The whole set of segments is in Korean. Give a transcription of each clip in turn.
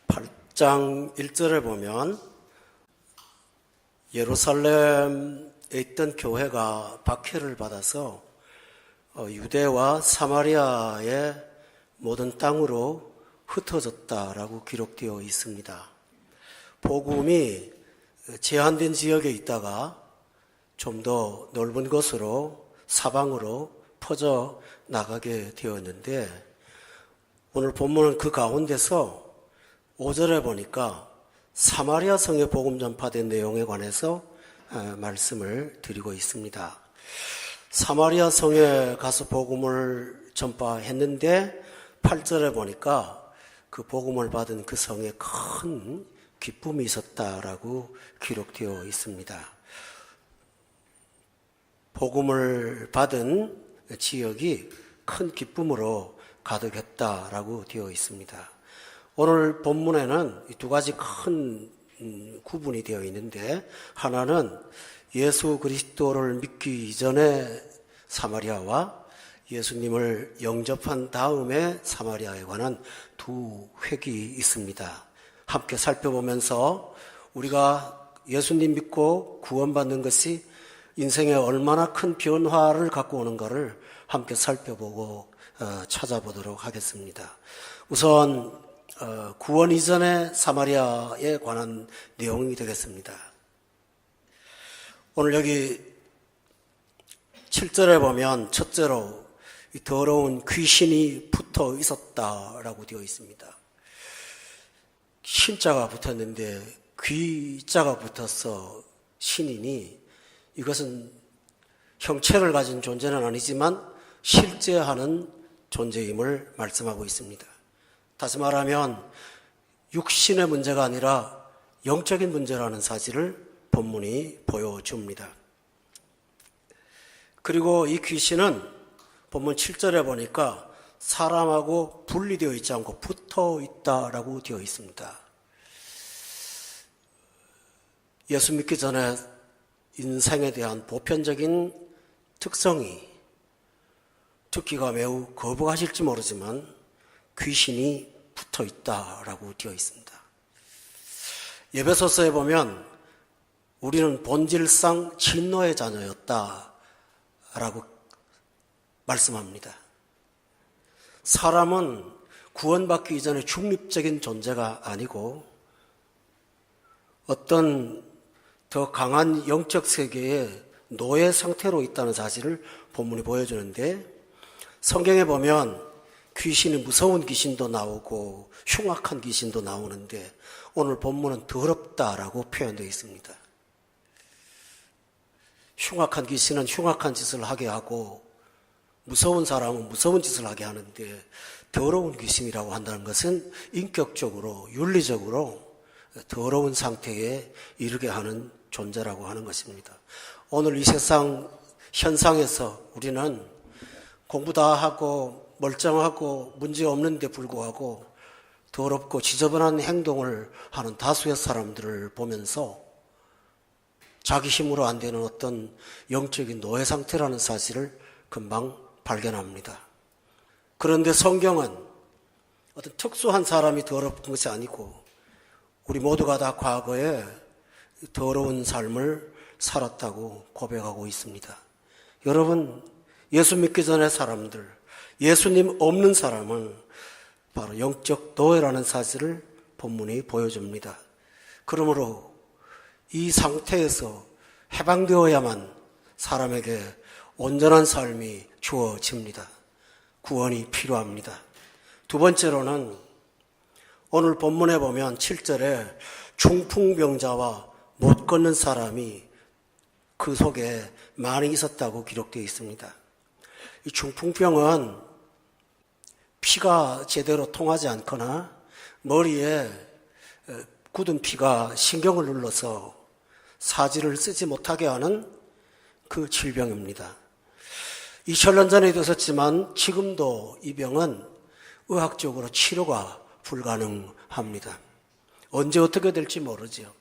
8장 1절에 보면 예루살렘에 있던 교회가 박해를 받아서 유대와 사마리아의 모든 땅으로 흩어졌다라고 기록되어 있습니다. 복음이 제한된 지역에 있다가 좀 더 넓은 곳으로 사방으로 퍼져 나가게 되었는데, 오늘 본문은 그 가운데서 5절에 보니까 사마리아 성에 복음 전파된 내용에 관해서 말씀을 드리고 있습니다. 사마리아 성에 가서 복음을 전파했는데 8절에 보니까 그 복음을 받은 그 성에 큰 기쁨이 있었다라고 기록되어 있습니다. 복음을 받은 지역이 큰 기쁨으로 가득했다라고 되어 있습니다. 오늘 본문에는 두 가지 큰 구분이 되어 있는데, 하나는 예수 그리스도를 믿기 이전의 사마리아와 예수님을 영접한 다음에 사마리아에 관한 두 획이 있습니다. 함께 살펴보면서 우리가 예수님 믿고 구원받는 것이 인생에 얼마나 큰 변화를 갖고 오는가를 함께 살펴보고 찾아보도록 하겠습니다. 우선 구원 이전의 사마리아에 관한 내용이 되겠습니다. 오늘 여기 7절에 보면 첫째로 더러운 귀신이 붙어 있었다라고 되어 있습니다. 신자가 붙었는데 귀자가 붙어서 신이니, 이것은 형체를 가진 존재는 아니지만 실제하는 존재임을 말씀하고 있습니다. 다시 말하면 육신의 문제가 아니라 영적인 문제라는 사실을 본문이 보여줍니다. 그리고 이 귀신은 본문 7절에 보니까 사람하고 분리되어 있지 않고 붙어 있다라고 되어 있습니다. 예수 믿기 전에 인생에 대한 보편적인 특성이 듣기가 매우 거부하실지 모르지만 귀신이 붙어 있다라고 되어 있습니다. 에베소서에 보면 우리는 본질상 진노의 자녀였다라고 말씀합니다. 사람은 구원받기 이전에 중립적인 존재가 아니고 어떤 더 강한 영적 세계의 노예 상태로 있다는 사실을 본문이 보여주는데, 성경에 보면 귀신이 무서운 귀신도 나오고 흉악한 귀신도 나오는데 오늘 본문은 더럽다라고 표현되어 있습니다. 흉악한 귀신은 흉악한 짓을 하게 하고 무서운 사람은 무서운 짓을 하게 하는데, 더러운 귀신이라고 한다는 것은 인격적으로 윤리적으로 더러운 상태에 이르게 하는 존재라고 하는 것입니다. 오늘 이 세상 현상에서 우리는 공부 다 하고 멀쩡하고 문제 없는데 불구하고 더럽고 지저분한 행동을 하는 다수의 사람들을 보면서 자기 힘으로 안 되는 어떤 영적인 노예 상태라는 사실을 금방 발견합니다. 그런데 성경은 어떤 특수한 사람이 더럽은 것이 아니고 우리 모두가 다 과거에 더러운 삶을 살았다고 고백하고 있습니다. 여러분, 예수 믿기 전의 사람들, 예수님 없는 사람은 바로 영적 노예라는 사실을 본문이 보여줍니다. 그러므로 이 상태에서 해방되어야만 사람에게 온전한 삶이 주어집니다. 구원이 필요합니다. 두 번째로는 오늘 본문에 보면 7절에 중풍병자와 못 걷는 사람이 그 속에 많이 있었다고 기록되어 있습니다. 이 중풍병은 피가 제대로 통하지 않거나 머리에 굳은 피가 신경을 눌러서 사지를 쓰지 못하게 하는 그 질병입니다. 2000년 전에도 있었지만 지금도 이 병은 의학적으로 치료가 불가능합니다. 언제 어떻게 될지 모르죠.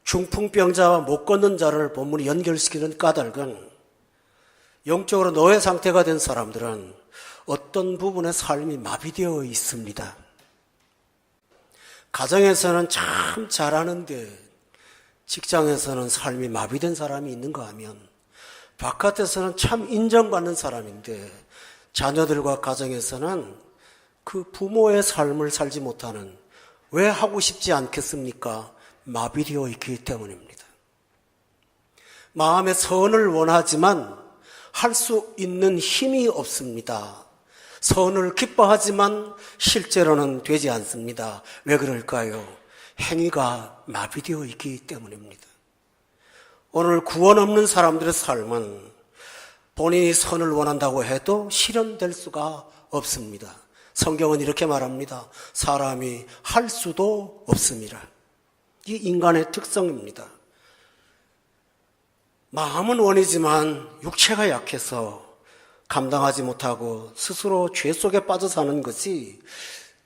중풍병자와 못 걷는 자를 본문이 연결시키는 까닭은 영적으로 노예 상태가 된 사람들은 어떤 부분의 삶이 마비되어 있습니다. 가정에서는 참 잘하는데 직장에서는 삶이 마비된 사람이 있는가 하면, 바깥에서는 참 인정받는 사람인데 자녀들과 가정에서는 그 부모의 삶을 살지 못하는, 왜 하고 싶지 않겠습니까? 마비되어 있기 때문입니다. 마음의 선을 원하지만 할 수 있는 힘이 없습니다. 선을 기뻐하지만 실제로는 되지 않습니다. 왜 그럴까요? 행위가 마비되어 있기 때문입니다. 오늘 구원 없는 사람들의 삶은 본인이 선을 원한다고 해도 실현될 수가 없습니다. 성경은 이렇게 말합니다. 사람이 할 수도 없습니다. 이 인간의 특성입니다. 마음은 원이지만 육체가 약해서 감당하지 못하고 스스로 죄 속에 빠져 사는 것이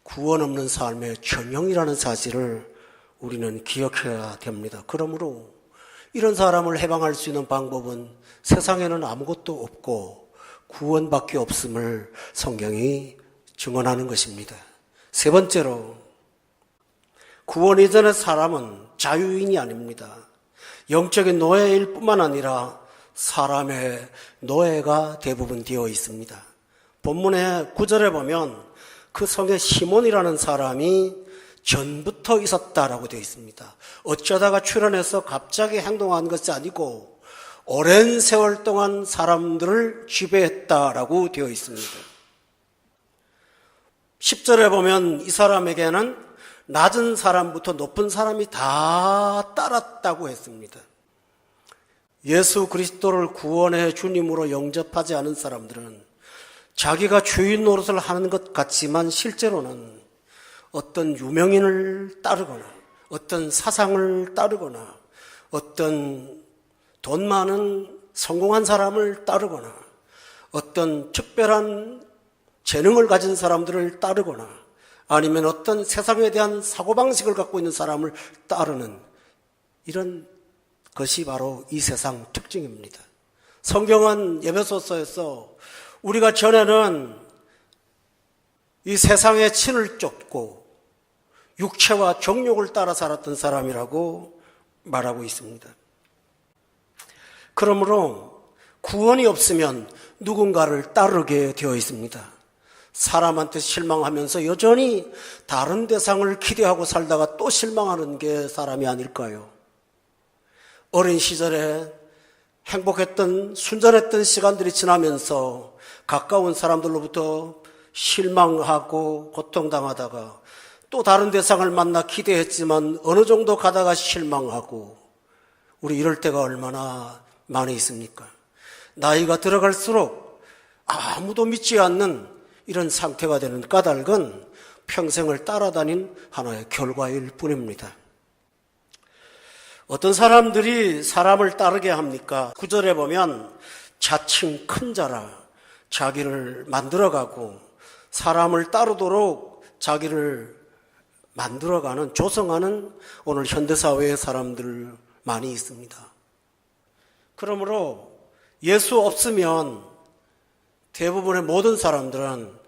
구원 없는 삶의 전형이라는 사실을 우리는 기억해야 됩니다. 그러므로 이런 사람을 해방할 수 있는 방법은 세상에는 아무것도 없고 구원밖에 없음을 성경이 증언하는 것입니다. 세 번째로, 구원 이전의 사람은 자유인이 아닙니다. 영적인 노예일 뿐만 아니라 사람의 노예가 대부분 되어 있습니다. 본문의 9절에 보면 그 성에 시몬이라는 사람이 전부터 있었다라고 되어 있습니다. 어쩌다가 출현해서 갑자기 행동한 것이 아니고 오랜 세월 동안 사람들을 지배했다라고 되어 있습니다. 10절에 보면 이 사람에게는 낮은 사람부터 높은 사람이 다 따랐다고 했습니다. 예수 그리스도를 구원의 주님으로 영접하지 않은 사람들은 자기가 주인 노릇을 하는 것 같지만 실제로는 어떤 유명인을 따르거나 어떤 사상을 따르거나 어떤 돈 많은 성공한 사람을 따르거나 어떤 특별한 재능을 가진 사람들을 따르거나 아니면 어떤 세상에 대한 사고방식을 갖고 있는 사람을 따르는, 이런 것이 바로 이 세상 특징입니다. 성경은 에베소서에서 우리가 전에는 이 세상의 친을 쫓고 육체와 정욕을 따라 살았던 사람이라고 말하고 있습니다. 그러므로 구원이 없으면 누군가를 따르게 되어 있습니다. 사람한테 실망하면서 여전히 다른 대상을 기대하고 살다가 또 실망하는 게 사람이 아닐까요? 어린 시절에 행복했던, 순전했던 시간들이 지나면서 가까운 사람들로부터 실망하고 고통당하다가 또 다른 대상을 만나 기대했지만 어느 정도 가다가 실망하고, 우리 이럴 때가 얼마나 많이 있습니까? 나이가 들어갈수록 아무도 믿지 않는 이런 상태가 되는 까닭은 평생을 따라다닌 하나의 결과일 뿐입니다. 어떤 사람들이 사람을 따르게 합니까? 9절에 보면 자칭 큰 자라 자기를 만들어가고 사람을 따르도록 자기를 만들어가는, 조성하는 오늘 현대사회의 사람들 많이 있습니다. 그러므로 예수 없으면 대부분의 모든 사람들은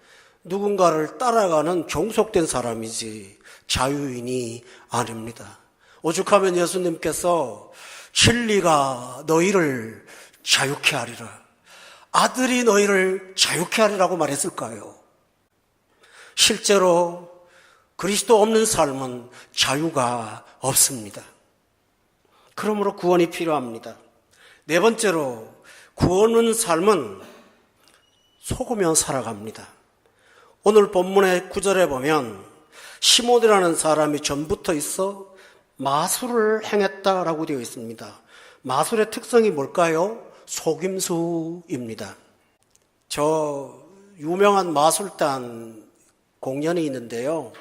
누군가를 따라가는 종속된 사람이지 자유인이 아닙니다. 오죽하면 예수님께서 진리가 너희를 자유케 하리라, 아들이 너희를 자유케 하리라고 말했을까요? 실제로 그리스도 없는 삶은 자유가 없습니다. 그러므로 구원이 필요합니다. 네 번째로, 구원 없는 삶은 속으며 살아갑니다. 오늘 본문의 9절에 보면 시몬이라는 사람이 전부터 있어 마술을 행했다라고 되어 있습니다. 마술의 특성이 뭘까요? 속임수입니다. 저 유명한 마술단 공연이 있는데요,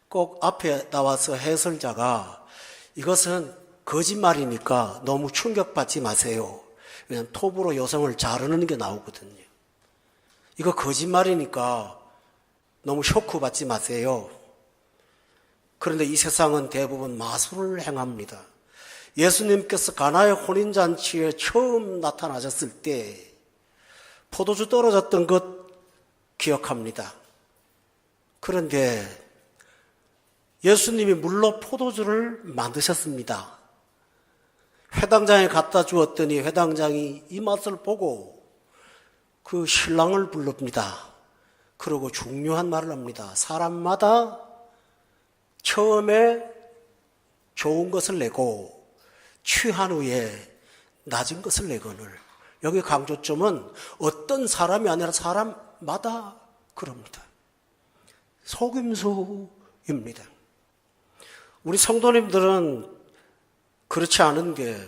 꼭 앞에 나와서 해설자가 이것은 거짓말이니까 너무 충격받지 마세요. 왜냐하면 톱으로 여성을 자르는 게 나오거든요. 이거 거짓말이니까 너무 쇼크 받지 마세요. 그런데 이 세상은 대부분 마술을 행합니다. 예수님께서 가나의 혼인잔치에 처음 나타나셨을 때 포도주 떨어졌던 것 기억합니다. 그런데 예수님이 물로 포도주를 만드셨습니다. 회당장에 갖다 주었더니 회당장이 이 맛을 보고 그 신랑을 부릅니다. 그리고 중요한 말을 합니다. 사람마다 처음에 좋은 것을 내고 취한 후에 낮은 것을 내거늘. 여기 강조점은 어떤 사람이 아니라 사람마다 그럽니다. 속임수입니다. 우리 성도님들은 그렇지 않은 게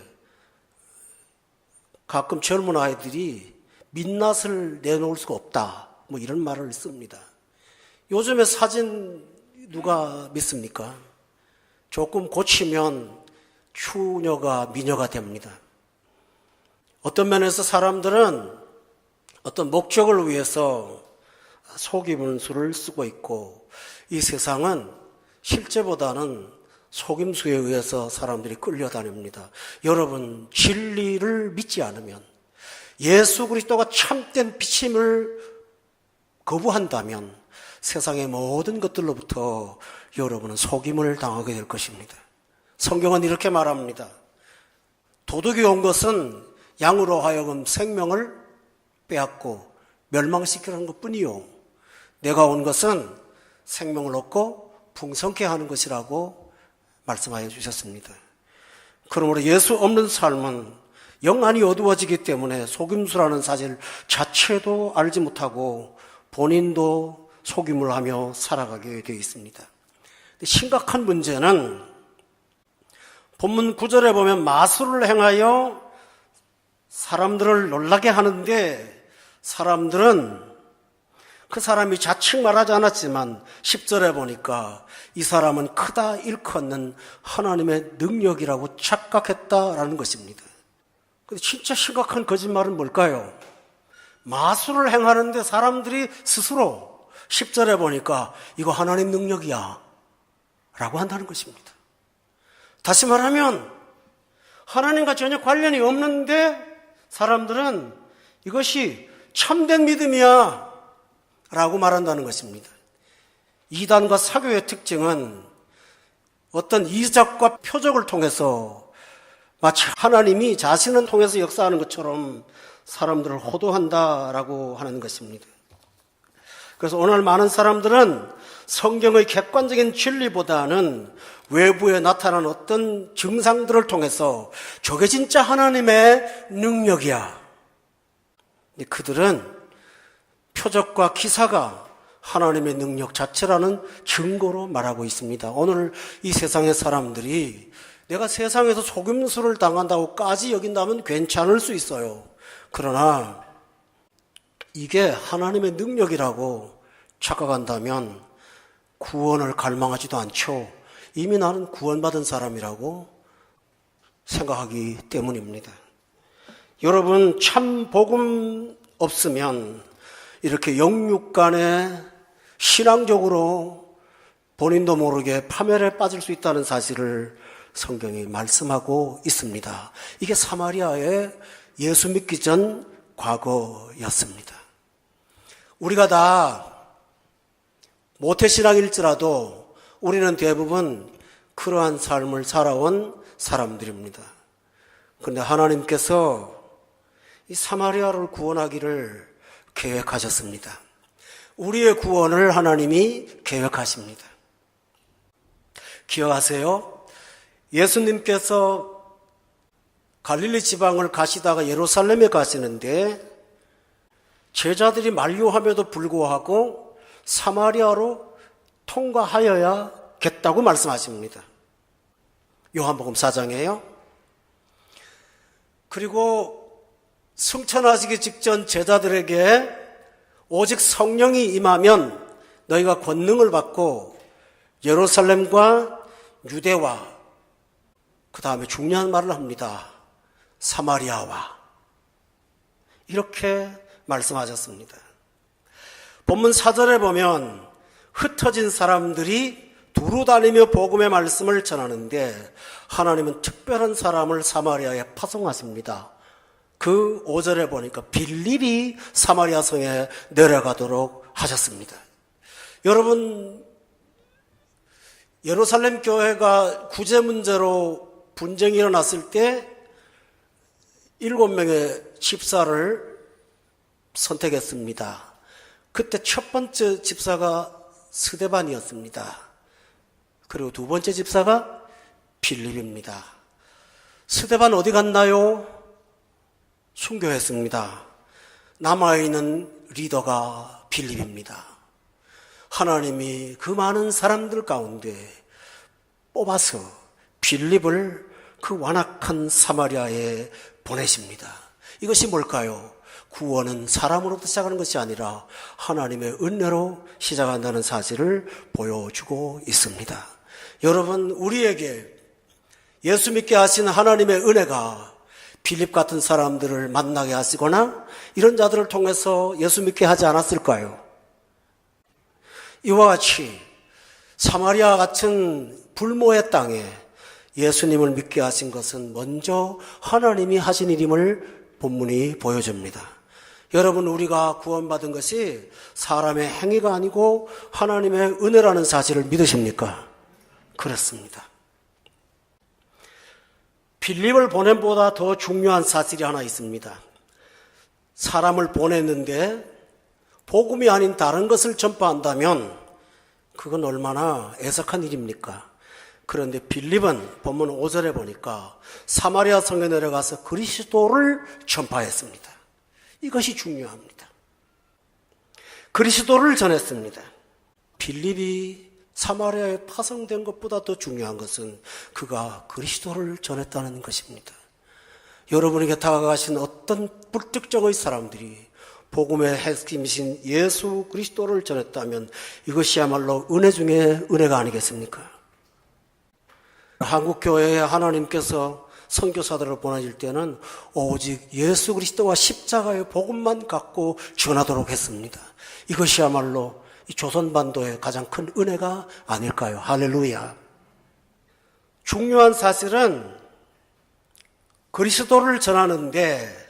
가끔 젊은 아이들이 민낯을 내놓을 수가 없다. 뭐 이런 말을 씁니다. 요즘에 사진 누가 믿습니까? 조금 고치면 추녀가 미녀가 됩니다. 어떤 면에서 사람들은 어떤 목적을 위해서 속임수를 쓰고 있고 이 세상은 실제보다는 속임수에 의해서 사람들이 끌려다닙니다. 여러분, 진리를 믿지 않으면 예수 그리스도가 참된 비침을 거부한다면 세상의 모든 것들로부터 여러분은 속임을 당하게 될 것입니다. 성경은 이렇게 말합니다. 도둑이 온 것은 양으로 하여금 생명을 빼앗고 멸망시키라는 것뿐이요. 내가 온 것은 생명을 얻고 풍성케 하는 것이라고 말씀하여 주셨습니다. 그러므로 예수 없는 삶은 영안이 어두워지기 때문에 속임수라는 사실 자체도 알지 못하고 본인도 속임을 하며 살아가게 되어 있습니다. 심각한 문제는 본문 9절에 보면 마술을 행하여 사람들을 놀라게 하는데 사람들은 그 사람이 자칭 말하지 않았지만 10절에 보니까 이 사람은 크다 일컫는 하나님의 능력이라고 착각했다라는 것입니다. 근데 진짜 심각한 거짓말은 뭘까요? 마술을 행하는데 사람들이 스스로 10절에 보니까 이거 하나님 능력이야 라고 한다는 것입니다. 다시 말하면 하나님과 전혀 관련이 없는데 사람들은 이것이 참된 믿음이야 라고 말한다는 것입니다. 이단과 사교의 특징은 어떤 이적과 표적을 통해서 마치 하나님이 자신을 통해서 역사하는 것처럼 사람들을 호도한다라고 하는 것입니다. 그래서 오늘 많은 사람들은 성경의 객관적인 진리보다는 외부에 나타난 어떤 증상들을 통해서 저게 진짜 하나님의 능력이야. 근데 그들은 표적과 기사가 하나님의 능력 자체라는 증거로 말하고 있습니다. 오늘 이 세상의 사람들이 내가 세상에서 속임수를 당한다고까지 여긴다면 괜찮을 수 있어요. 그러나 이게 하나님의 능력이라고 착각한다면 구원을 갈망하지도 않죠. 이미 나는 구원받은 사람이라고 생각하기 때문입니다. 여러분, 참 복음 없으면 이렇게 영육 간에 신앙적으로 본인도 모르게 파멸에 빠질 수 있다는 사실을 성경이 말씀하고 있습니다. 이게 사마리아의 예수 믿기 전 과거였습니다. 우리가 다 모태신앙일지라도 우리는 대부분 그러한 삶을 살아온 사람들입니다. 그런데 하나님께서 이 사마리아를 구원하기를 계획하셨습니다. 우리의 구원을 하나님이 계획하십니다. 기억하세요? 예수님께서 갈릴리 지방을 가시다가 예루살렘에 가시는데 제자들이 만류함에도 불구하고 사마리아로 통과하여야겠다고 말씀하십니다. 요한복음 4장이에요. 그리고 승천하시기 직전 제자들에게 오직 성령이 임하면 너희가 권능을 받고 예루살렘과 유대와 그 다음에 중요한 말을 합니다. 사마리아와 이렇게 말씀하셨습니다. 본문 4절에 보면 흩어진 사람들이 두루 다니며 복음의 말씀을 전하는데 하나님은 특별한 사람을 사마리아에 파송하십니다. 그 5절에 보니까 빌립이 사마리아 성에 내려가도록 하셨습니다. 여러분, 예루살렘 교회가 구제 문제로 분쟁이 일어났을 때 7명의 집사를 선택했습니다. 그때 첫 번째 집사가 스데반이었습니다. 그리고 두 번째 집사가 빌립입니다. 스데반 어디 갔나요? 순교했습니다. 남아있는 리더가 빌립입니다. 하나님이 그 많은 사람들 가운데 뽑아서 빌립을 그 완악한 사마리아에 보내십니다. 이것이 뭘까요? 구원은 사람으로부터 시작하는 것이 아니라 하나님의 은혜로 시작한다는 사실을 보여주고 있습니다. 여러분, 우리에게 예수 믿게 하신 하나님의 은혜가 빌립 같은 사람들을 만나게 하시거나 이런 자들을 통해서 예수 믿게 하지 않았을까요? 이와 같이 사마리아 같은 불모의 땅에 예수님을 믿게 하신 것은 먼저 하나님이 하신 일임을 본문이 보여줍니다. 여러분, 우리가 구원받은 것이 사람의 행위가 아니고 하나님의 은혜라는 사실을 믿으십니까? 그렇습니다. 빌립을 보냄보다 더 중요한 사실이 하나 있습니다. 사람을 보냈는데 복음이 아닌 다른 것을 전파한다면 그건 얼마나 애석한 일입니까? 그런데 빌립은 본문 5절에 보니까 사마리아 성에 내려가서 그리스도를 전파했습니다. 이것이 중요합니다. 그리스도를 전했습니다. 빌립이 사마리아에 파송된 것보다 더 중요한 것은 그가 그리스도를 전했다는 것입니다. 여러분에게 다가가신 어떤 불특정의 사람들이 복음의 핵심이신 예수 그리스도를 전했다면 이것이야말로 은혜 중에 은혜가 아니겠습니까? 한국교회에 하나님께서 선교사들을 보내실 때는 오직 예수 그리스도와 십자가의 복음만 갖고 전하도록 했습니다. 이것이야말로 이 조선반도의 가장 큰 은혜가 아닐까요? 할렐루야. 중요한 사실은 그리스도를 전하는데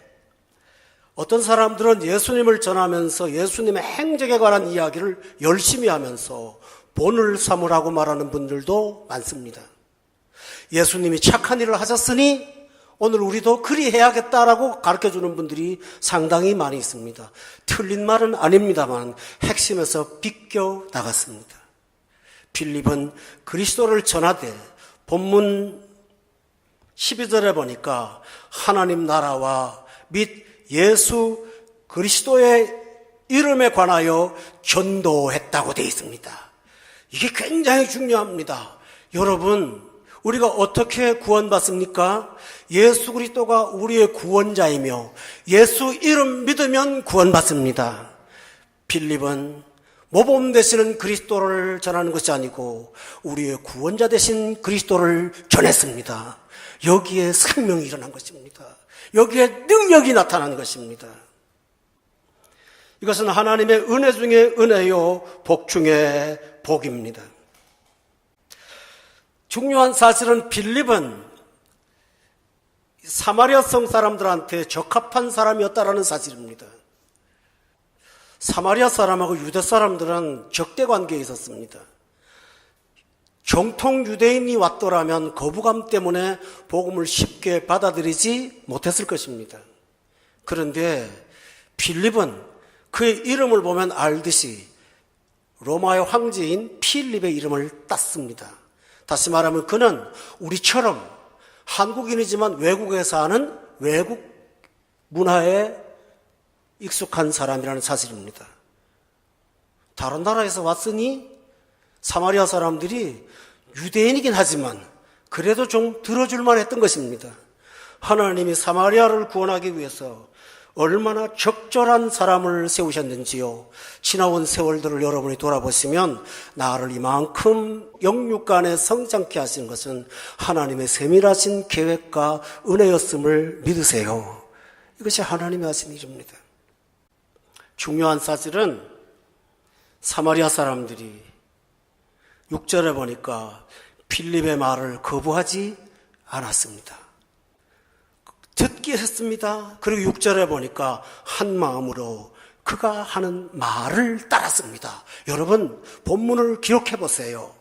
어떤 사람들은 예수님을 전하면서 예수님의 행적에 관한 이야기를 열심히 하면서 본을 삼으라고 말하는 분들도 많습니다. 예수님이 착한 일을 하셨으니 오늘 우리도 그리 해야겠다라고 가르쳐주는 분들이 상당히 많이 있습니다. 틀린 말은 아닙니다만 핵심에서 비껴 나갔습니다. 빌립은 그리스도를 전하되 본문 12절에 보니까 하나님 나라와 및 예수 그리스도의 이름에 관하여 전도했다고 되어 있습니다. 이게 굉장히 중요합니다. 여러분, 우리가 어떻게 구원받습니까? 예수 그리스도가 우리의 구원자이며 예수 이름 믿으면 구원받습니다. 빌립은 모범 되시는 그리스도를 전하는 것이 아니고 우리의 구원자 되신 그리스도를 전했습니다. 여기에 생명이 일어난 것입니다. 여기에 능력이 나타난 것입니다. 이것은 하나님의 은혜 중에 은혜요, 복 중에 복입니다. 중요한 사실은 빌립은 사마리아 성 사람들한테 적합한 사람이었다라는 사실입니다. 사마리아 사람하고 유대 사람들은 적대 관계에 있었습니다. 정통 유대인이 왔더라면 거부감 때문에 복음을 쉽게 받아들이지 못했을 것입니다. 그런데 빌립은 그의 이름을 보면 알듯이 로마의 황제인 필립의 이름을 땄습니다. 다시 말하면 그는 우리처럼 한국인이지만 외국에 사는 외국 문화에 익숙한 사람이라는 사실입니다. 다른 나라에서 왔으니 사마리아 사람들이 유대인이긴 하지만 그래도 좀 들어줄만 했던 것입니다. 하나님이 사마리아를 구원하기 위해서 얼마나 적절한 사람을 세우셨는지요. 지나온 세월들을 여러분이 돌아보시면 나를 이만큼 영육간에 성장케 하신 것은 하나님의 세밀하신 계획과 은혜였음을 믿으세요. 이것이 하나님이 하신 일입니다. 중요한 사실은 사마리아 사람들이 6절에 보니까 빌립의 말을 거부하지 않았습니다. 듣기 했습니다. 그리고 6절에 보니까 한 마음으로 그가 하는 말을 따랐습니다. 여러분, 본문을 기록해 보세요.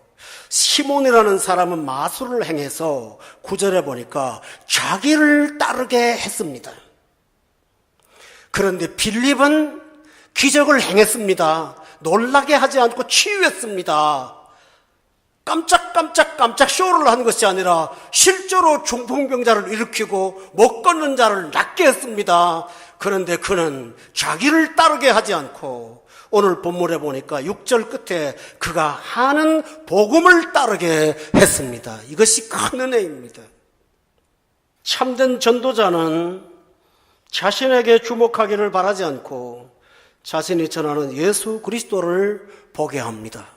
시몬이라는 사람은 마술을 행해서 9절에 보니까 자기를 따르게 했습니다. 그런데 빌립은 기적을 행했습니다. 놀라게 하지 않고 치유했습니다. 깜짝 쇼를 한 것이 아니라 실제로 중풍병자를 일으키고 못 걷는 자를 낫게 했습니다. 그런데 그는 자기를 따르게 하지 않고 오늘 본문에 보니까 6절 끝에 그가 하는 복음을 따르게 했습니다. 이것이 큰 은혜입니다. 참된 전도자는 자신에게 주목하기를 바라지 않고 자신이 전하는 예수 그리스도를 보게 합니다.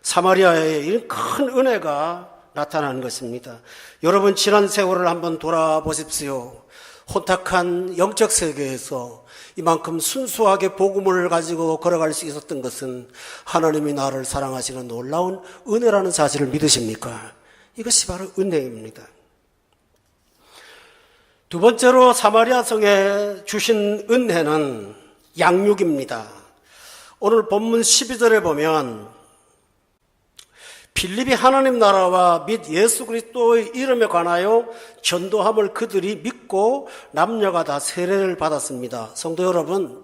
사마리아에 이런 큰 은혜가 나타나는 것입니다. 여러분, 지난 세월을 한번 돌아보십시오. 혼탁한 영적 세계에서 이만큼 순수하게 복음을 가지고 걸어갈 수 있었던 것은 하나님이 나를 사랑하시는 놀라운 은혜라는 사실을 믿으십니까? 이것이 바로 은혜입니다. 두 번째로 사마리아 성에 주신 은혜는 양육입니다. 오늘 본문 12절에 보면 빌립이 하나님 나라와 및 예수 그리스도의 이름에 관하여 전도함을 그들이 믿고 남녀가 다 세례를 받았습니다. 성도 여러분,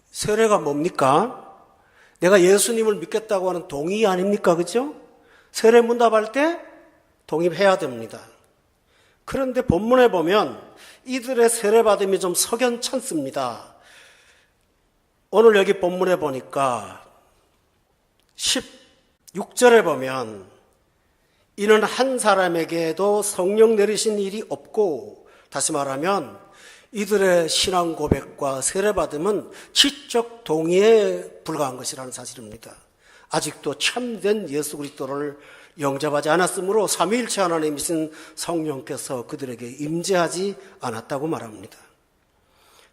세례가 뭡니까? 내가 예수님을 믿겠다고 하는 동의 아닙니까? 그죠? 세례 문답할 때 동의해야 됩니다. 그런데 본문에 보면 이들의 세례받음이 좀 석연찮습니다. 오늘 여기 본문에 보니까 16절에 보면 이는 한 사람에게도 성령 내리신 일이 없고, 다시 말하면 이들의 신앙 고백과 세례받음은 지적 동의에 불과한 것이라는 사실입니다. 아직도 참된 예수 그리스도를 영접하지 않았으므로 삼위일체 하나님이신 성령께서 그들에게 임재하지 않았다고 말합니다.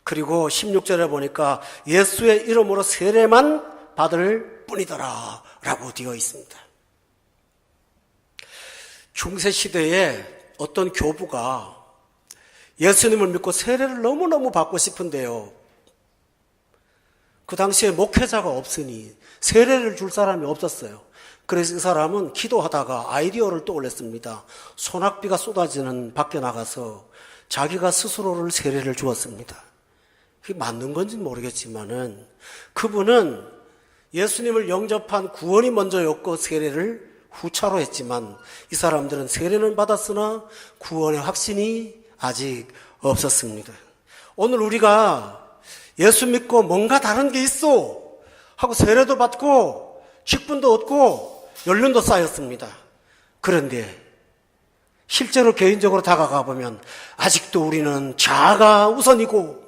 그리고 16절에 보니까 예수의 이름으로 세례만 받을 뿐이더라 라고 되어 있습니다. 중세시대에 어떤 교부가 예수님을 믿고 세례를 너무너무 받고 싶은데요, 그 당시에 목회자가 없으니 세례를 줄 사람이 없었어요. 그래서 이 사람은 기도하다가 아이디어를 떠올렸습니다. 소낙비가 쏟아지는 밖에 나가서 자기가 스스로를 세례를 주었습니다. 그게 맞는 건지는 모르겠지만은 그분은 예수님을 영접한 구원이 먼저였고 세례를 후차로 했지만 이 사람들은 세례는 받았으나 구원의 확신이 아직 없었습니다. 오늘 우리가 예수 믿고 뭔가 다른 게 있어 하고 세례도 받고 직분도 얻고 연륜도 쌓였습니다. 그런데 실제로 개인적으로 다가가 보면 아직도 우리는 자아가 우선이고,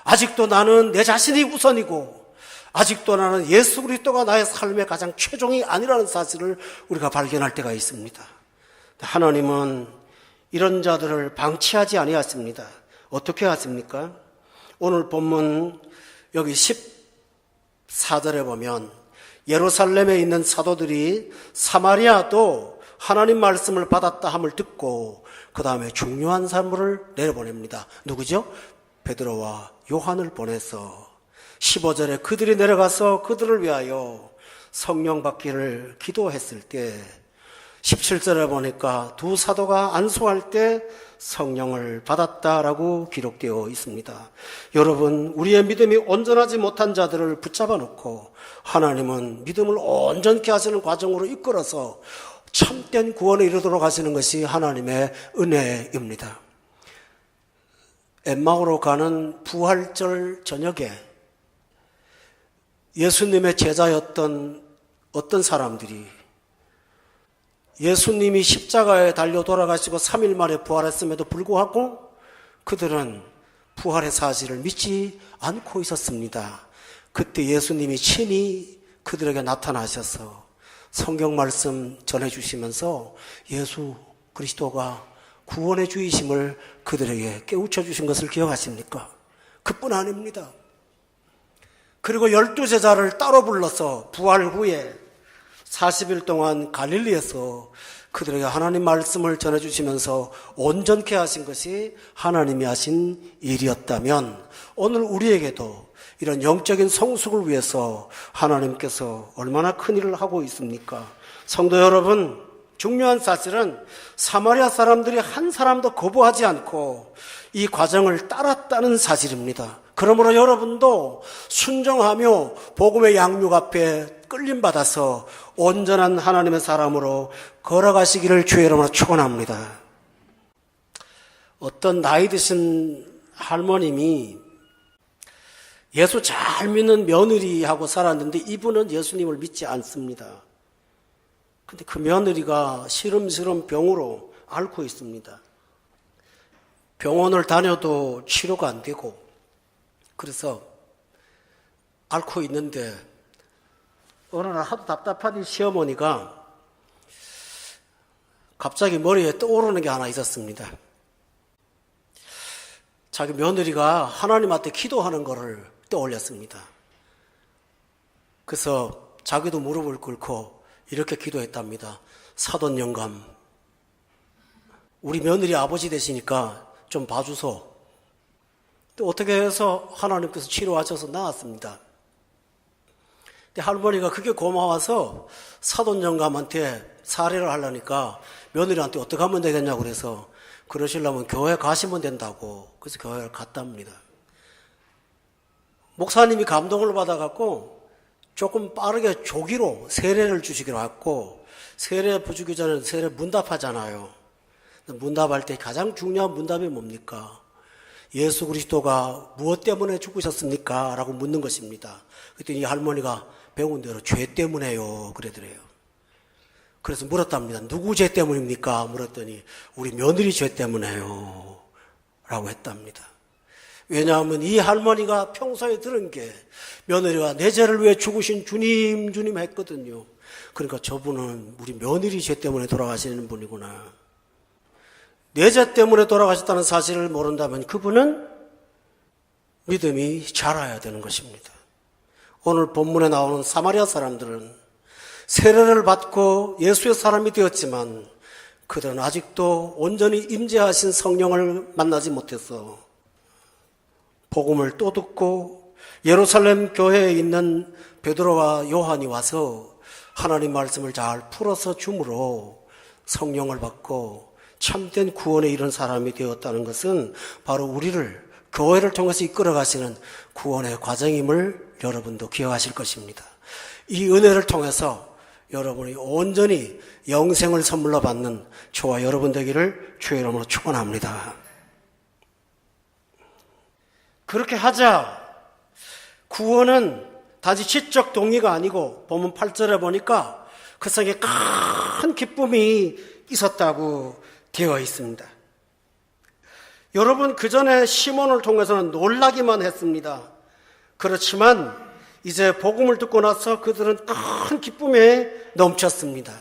아직도 나는 내 자신이 우선이고, 아직도 나는 예수 그리스도가 나의 삶의 가장 최종이 아니라는 사실을 우리가 발견할 때가 있습니다. 하나님은 이런 자들을 방치하지 아니하십니다. 어떻게 하십니까? 오늘 본문 여기 14절에 보면 예루살렘에 있는 사도들이 사마리아도 하나님 말씀을 받았다 함을 듣고 그 다음에 중요한 사람을 내려보냅니다. 누구죠? 베드로와 요한을 보내서 15절에 그들이 내려가서 그들을 위하여 성령 받기를 기도했을 때 17절에 보니까 두 사도가 안수할 때 성령을 받았다라고 기록되어 있습니다. 여러분, 우리의 믿음이 온전하지 못한 자들을 붙잡아 놓고 하나님은 믿음을 온전케 하시는 과정으로 이끌어서 참된 구원에 이르도록 하시는 것이 하나님의 은혜입니다. 엠마오로 가는 부활절 저녁에 예수님의 제자였던 어떤 사람들이 예수님이 십자가에 달려 돌아가시고 3일 만에 부활했음에도 불구하고 그들은 부활의 사실을 믿지 않고 있었습니다. 그때 예수님이 친히 그들에게 나타나셔서 성경 말씀 전해주시면서 예수 그리스도가 구원의 주이심을 그들에게 깨우쳐 주신 것을 기억하십니까? 그뿐 아닙니다. 그리고 12제자를 따로 불러서 부활 후에 40일 동안 갈릴리에서 그들에게 하나님 말씀을 전해주시면서 온전케 하신 것이 하나님이 하신 일이었다면 오늘 우리에게도 이런 영적인 성숙을 위해서 하나님께서 얼마나 큰 일을 하고 있습니까? 성도 여러분, 중요한 사실은 사마리아 사람들이 한 사람도 거부하지 않고 이 과정을 따랐다는 사실입니다. 그러므로 여러분도 순종하며 복음의 양육 앞에 끌림받아서 온전한 하나님의 사람으로 걸어가시기를 주의 이름으로 축원합니다. 어떤 나이 드신 할머님이 예수 잘 믿는 며느리하고 살았는데 이분은 예수님을 믿지 않습니다. 근데 그 며느리가 시름시름 병으로 앓고 있습니다. 병원을 다녀도 치료가 안 되고, 그래서 앓고 있는데 어느 날 하도 답답하니 시어머니가 갑자기 머리에 떠오르는 게 하나 있었습니다. 자기 며느리가 하나님한테 기도하는 것을 떠올렸습니다. 그래서 자기도 무릎을 꿇고 이렇게 기도했답니다. 사돈 영감, 우리 며느리 아버지 되시니까 좀 봐주소. 또 어떻게 해서 하나님께서 치료하셔서 나았습니다. 근데 할머니가 그게 고마워서 사돈 영감한테 사례를 하려니까 며느리한테 어떻게 하면 되겠냐고 그래서 그러시려면 교회 가시면 된다고. 그래서 교회를 갔답니다. 목사님이 감동을 받아갖고 조금 빠르게 조기로 세례를 주시기로 했고, 세례 주기 전에 세례 문답하잖아요. 문답할 때 가장 중요한 문답이 뭡니까? 예수 그리스도가 무엇 때문에 죽으셨습니까? 라고 묻는 것입니다. 그랬더니 이 할머니가 배운 대로 죄 때문에요 그러더래요. 그래서 물었답니다. 누구 죄 때문입니까? 물었더니 우리 며느리 죄 때문에요 라고 했답니다. 왜냐하면 이 할머니가 평소에 들은 게 며느리가 내 죄를 위해 죽으신 주님 주님 했거든요. 그러니까 저분은 우리 며느리 죄 때문에 돌아가시는 분이구나. 내 죄 때문에 돌아가셨다는 사실을 모른다면 그분은 믿음이 자라야 되는 것입니다. 오늘 본문에 나오는 사마리아 사람들은 세례를 받고 예수의 사람이 되었지만 그들은 아직도 온전히 임재하신 성령을 만나지 못해서 복음을 또 듣고 예루살렘 교회에 있는 베드로와 요한이 와서 하나님 말씀을 잘 풀어서 줌으로 성령을 받고 참된 구원에 이른 사람이 되었다는 것은 바로 우리를 교회를 통해서 이끌어 가시는 구원의 과정임을 여러분도 기억하실 것입니다. 이 은혜를 통해서 여러분이 온전히 영생을 선물로 받는 저와 여러분 되기를 주의 이름으로 축원합니다. 그렇게 하자 구원은 단지 지적 동의가 아니고 본문 8절에 보니까 그 속에 큰 기쁨이 있었다고 되어 있습니다. 여러분, 그 전에 시몬을 통해서는 놀라기만 했습니다. 그렇지만 이제 복음을 듣고 나서 그들은 큰 기쁨에 넘쳤습니다.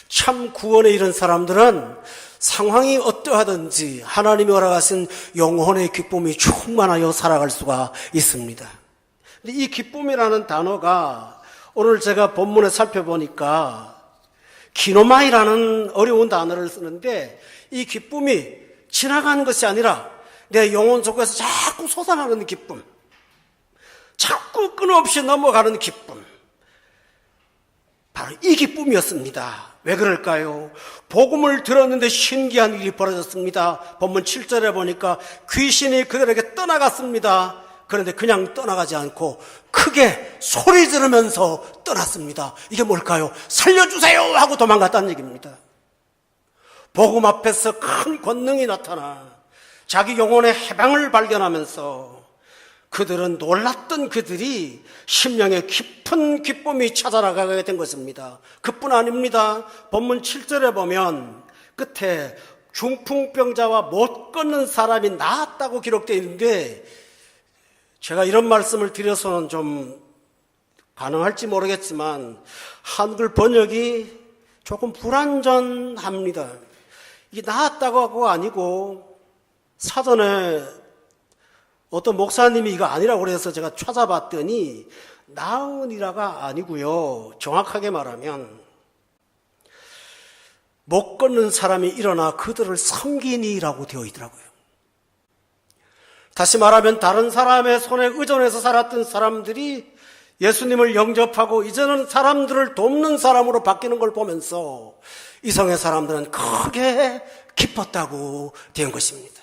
참 구원에 이른 사람들은 상황이 어떠하든지 하나님이 허락하신 영혼의 기쁨이 충만하여 살아갈 수가 있습니다. 근데 이 기쁨이라는 단어가 오늘 제가 본문에 살펴보니까 기노마이라는 어려운 단어를 쓰는데, 이 기쁨이 지나가는 것이 아니라 내 영혼 속에서 자꾸 솟아나는 기쁨, 자꾸 끊임없이 넘어가는 기쁨, 바로 이 기쁨이었습니다. 왜 그럴까요? 복음을 들었는데 신기한 일이 벌어졌습니다. 본문 7절에 보니까 귀신이 그들에게 떠나갔습니다. 그런데 그냥 떠나가지 않고 크게 소리 지르면서 떠났습니다. 이게 뭘까요? 살려주세요 하고 도망갔다는 얘기입니다. 복음 앞에서 큰 권능이 나타나 자기 영혼의 해방을 발견하면서 그들은 놀랐던 그들이 심령의 깊은 기쁨이 찾아나가게 된 것입니다. 그뿐 아닙니다. 본문 7절에 보면 끝에 중풍병자와 못 걷는 사람이 나았다고 기록되어 있는데, 제가 이런 말씀을 드려서는 좀 가능할지 모르겠지만 한글 번역이 조금 불완전합니다. 이게 나았다고 하고 아니고, 사전에 어떤 목사님이 이거 아니라고 그래서 제가 찾아봤더니 나은이라가 아니고요. 정확하게 말하면 못 걷는 사람이 일어나 그들을 섬기니라고 되어 있더라고요. 다시 말하면 다른 사람의 손에 의존해서 살았던 사람들이 예수님을 영접하고 이제는 사람들을 돕는 사람으로 바뀌는 걸 보면서 이성의 사람들은 크게 기뻤다고 된 것입니다.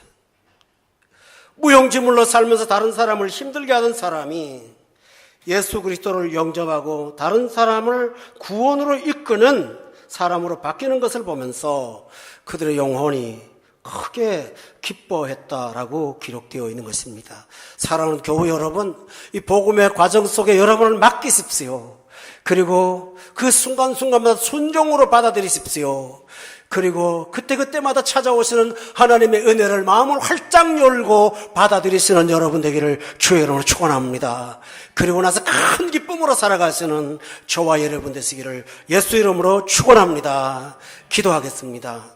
무용지물로 살면서 다른 사람을 힘들게 하던 사람이 예수 그리스도를 영접하고 다른 사람을 구원으로 이끄는 사람으로 바뀌는 것을 보면서 그들의 영혼이 크게 기뻐했다라고 기록되어 있는 것입니다. 사랑하는 교우 여러분, 이 복음의 과정 속에 여러분을 맡기십시오. 그리고 그 순간순간마다 순종으로 받아들이십시오. 그리고 그때그때마다 찾아오시는 하나님의 은혜를 마음을 활짝 열고 받아들이시는 여러분 되기를 주의 이름으로 축원합니다. 그리고 나서 큰 기쁨으로 살아가시는 저와 여러분 되시기를 예수 이름으로 축원합니다. 기도하겠습니다.